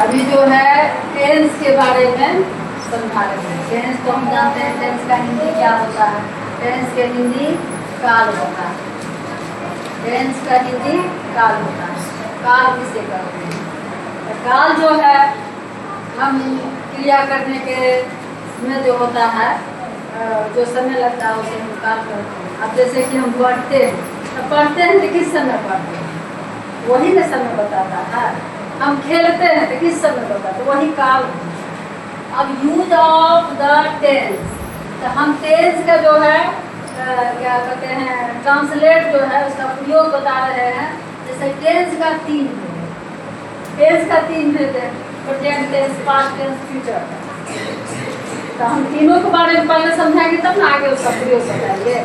अभी जो है टेंस के बारे में समझा रहे हैं। टेंस तो हम जानते हैं, टेंस का हिंदी क्या होता है। टेंस के हिंदी काल होता है। टेंस का हिंदी काल होता है। काल किसे कहते हैं? तो काल जो है हम क्रिया करने के में जो होता है, जो समय लगता है उसे हम काल करते हैं। अब जैसे कि हम पढ़ते हैं, तो पढ़ते हैं तो किस समय पढ़ते हैं, वही ना समय बताता है। हम खेलते हैं तो किस समय बताता है, वही काल। अब यूज ऑफ द टेंस, तो हम टेंस का जो है क्या कहते हैं, ट्रांसलेट जो है उसका प्रयोग बता रहे हैं। जैसे टेंस का 3 भेद है। टेंस का 3 भेद है, present tense, past tense, future tense. तो हम तीनों के बारे में पहले समझाएंगे तब ना आगे उसका प्रयोग बताएंगे।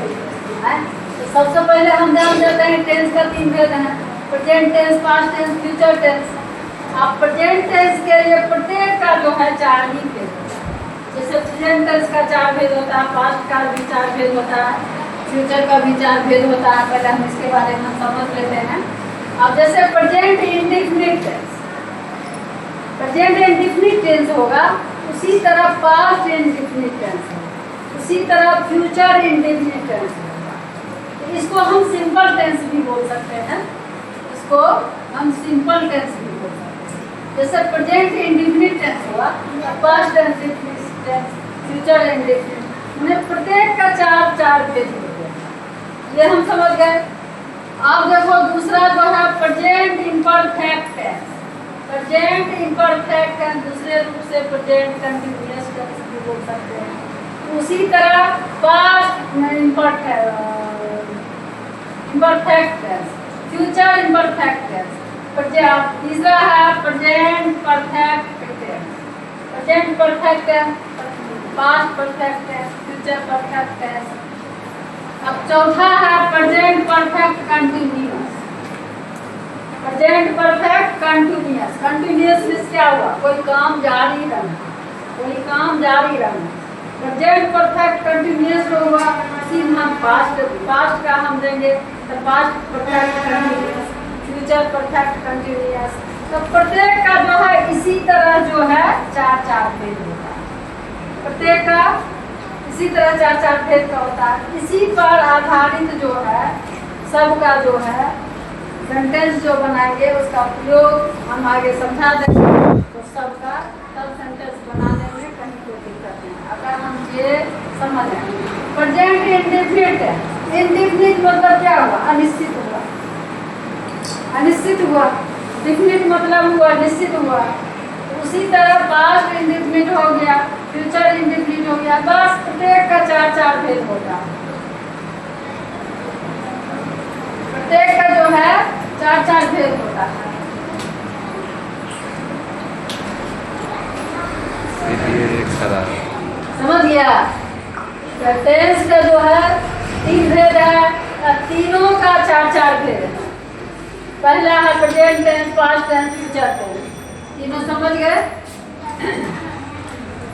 तो सबसे पहले हम ध्यान देते हैं टेंस का 3 भेद है, present tense, past tense, future tense. अब प्रेजेंट टेंस के लिए प्रत्येक का जो है 4 ही भेद होता है। जैसे प्रेजेंट टेंस का 4 भेद होता है, पास्ट का भी 4 भेद होता है, फ्यूचर का भी 4 भेद होता है। पहले हम इसके बारे में समझ लेते हैं। अब जैसे present indefinite tense, present indefinite tense होगा, उसी तरह पास्ट इंडेफिनिट टेंस होगा, उसी तरह फ्यूचर इंडेफिनिट टेंस होगा। तो इसको हम सिंपल टेंस भी बोल सकते हैं, इसको हम सिंपल टेंस भी बोल सकते हैं। जैसे प्रेजेंट इंडेफिनिट टेंस हुआ, past indefinite tense, future indefinite, उन्हें प्रत्येक का 4 भेद हो गया। ये हम समझ गए। अब देखो दूसरा जो है present imperfect tense. Present imperfect tense दूसरे रूप से प्रेजेंट कंटिन्यूअस टेंस भी बोल सकते हैं। उसी तरह past imperfect tense, future imperfect tense. तीसरा है present perfect tense, present perfect tense, past perfect tense, future perfect tense. अब चौथा है present perfect continuous. Present perfect continuous, continuous means क्या हुआ, कोई काम जारी रहना, कोई काम जारी रहना। प्रेजेंट परफेक्ट कंटिन्यूअस जो हुआ, उसी में हम पास्ट का हम देंगे तो past perfect continuous, future perfect continuous. तो प्रत्येक का जो है इसी तरह जो है 4 भेद होता है। प्रत्येक का इसी तरह 4 भेद का होता है। इसी पर आधारित जो है सबका जो है सेंटेंस जो बनाएंगे उसका प्रयोग हम आगे समझा देंगे। तो सबका सब सेंटेंस बनाने में कहीं कोई दिक्कत नहीं। अगर हम ये समझ लें प्रेजेंट इंडेफिनिट है, इंडेफिनिट मतलब क्या हुआ, अनिश्चित हुआ, अनिश्चित हुआ। डेफिनिट मतलब हुआ निश्चित हुआ। उसी तरह पास्ट इंडेफिनिट हो गया, फ्यूचर इंडेफिनिट हो गया। बस प्रत्येक का 4 भेद होता है। प्रत्येक का जो है 4 भेद होता है। समझ गया? तो टेंस का जो है 3 भेद है, तीनों का 4 भेद है। पहला है present tense, past tense, future tense. तीनों समझ गए?